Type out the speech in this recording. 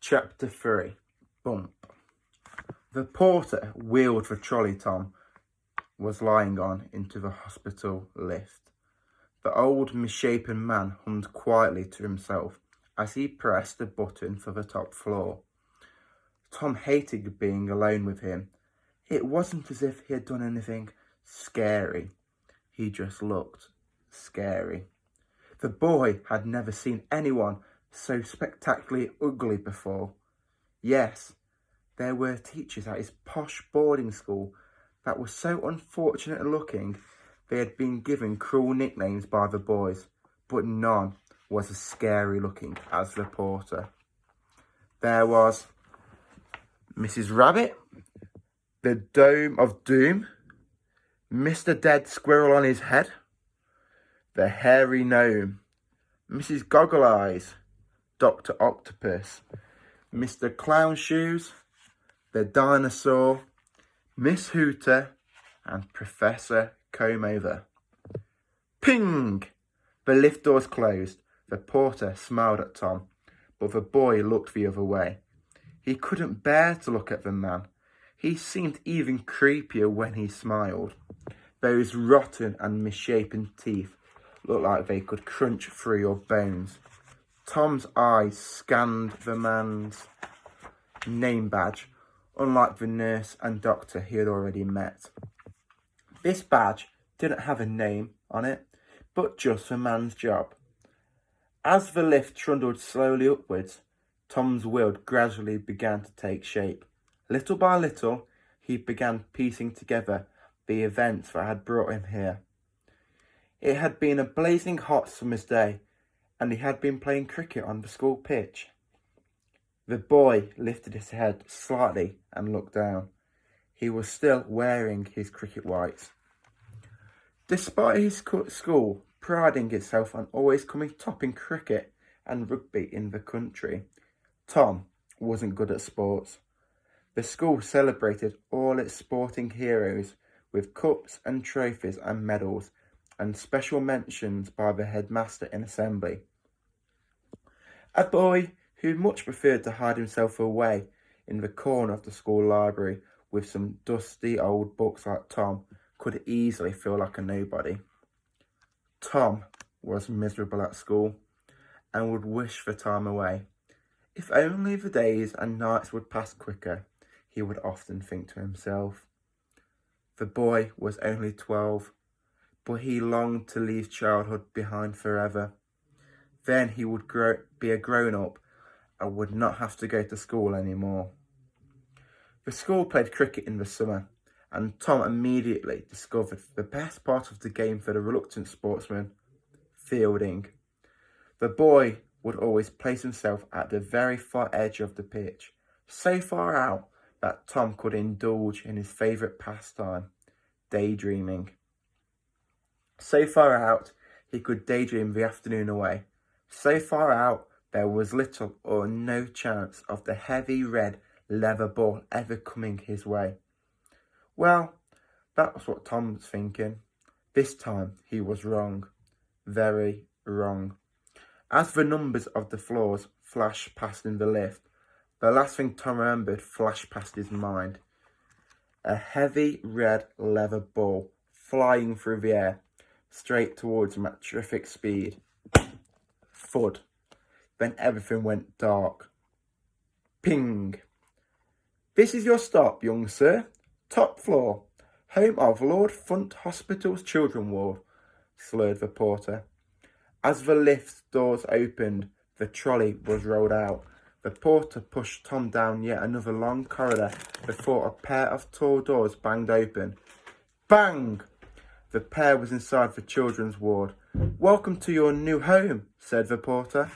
Chapter 3. Bump. The porter wheeled the trolley Tom was lying on into the hospital lift. The old misshapen man hummed quietly to himself as he pressed a button for the top floor. Tom hated being alone with him. It wasn't as if he had done anything scary. He just looked scary. The boy had never seen anyone so spectacularly ugly before. Yes, there were teachers at his posh boarding school that were so unfortunate looking they had been given cruel nicknames by the boys, but none was as scary looking as the porter. There was Mrs. Rabbit, the Dome of Doom, Mr. Dead Squirrel on his head, the Hairy Gnome, Mrs. Goggle Eyes, Dr. Octopus, Mr. Clown Shoes, the Dinosaur, Miss Hooter, and Professor Comb-Over. Ping! The lift doors closed. The porter smiled at Tom, but the boy looked the other way. He couldn't bear to look at the man. He seemed even creepier when he smiled. Those rotten and misshapen teeth looked like they could crunch through your bones. Tom's eyes scanned the man's name badge, unlike the nurse and doctor he had already met. This badge didn't have a name on it, but just the man's job. As the lift trundled slowly upwards, Tom's world gradually began to take shape. Little by little, he began piecing together the events that had brought him here. It had been a blazing hot summer's day, and he had been playing cricket on the school pitch. The boy lifted his head slightly and looked down. He was still wearing his cricket whites. Despite his school priding itself on always coming top in cricket and rugby in the country, Tom wasn't good at sports. The school celebrated all its sporting heroes with cups and trophies and medals and special mentions by the headmaster in assembly. A boy who much preferred to hide himself away in the corner of the school library with some dusty old books like Tom could easily feel like a nobody. Tom was miserable at school and would wish the time away. If only the days and nights would pass quicker, he would often think to himself. The boy was only 12, but he longed to leave childhood behind forever. Then he would be a grown-up and would not have to go to school anymore. The school played cricket in the summer, and Tom immediately discovered the best part of the game for the reluctant sportsman: fielding. The boy would always place himself at the very far edge of the pitch, so far out that Tom could indulge in his favourite pastime, daydreaming. So far out, he could daydream the afternoon away. So far out, there was little or no chance of the heavy red leather ball ever coming his way. Well, that was what Tom was thinking. This time he was wrong. Very wrong. As the numbers of the floors flashed past in the lift, the last thing Tom remembered flashed past his mind. A heavy red leather ball flying through the air, straight towards him at terrific speed. Thud. Then everything went dark. Ping. This is your stop, young sir. Top floor. Home of Lord Funt Hospital's Children Ward, slurred the porter. As the lift doors opened, the trolley was rolled out. The porter pushed Tom down yet another long corridor before a pair of tall doors banged open. Bang! The pair was inside the children's ward. Welcome to your new home, said the porter.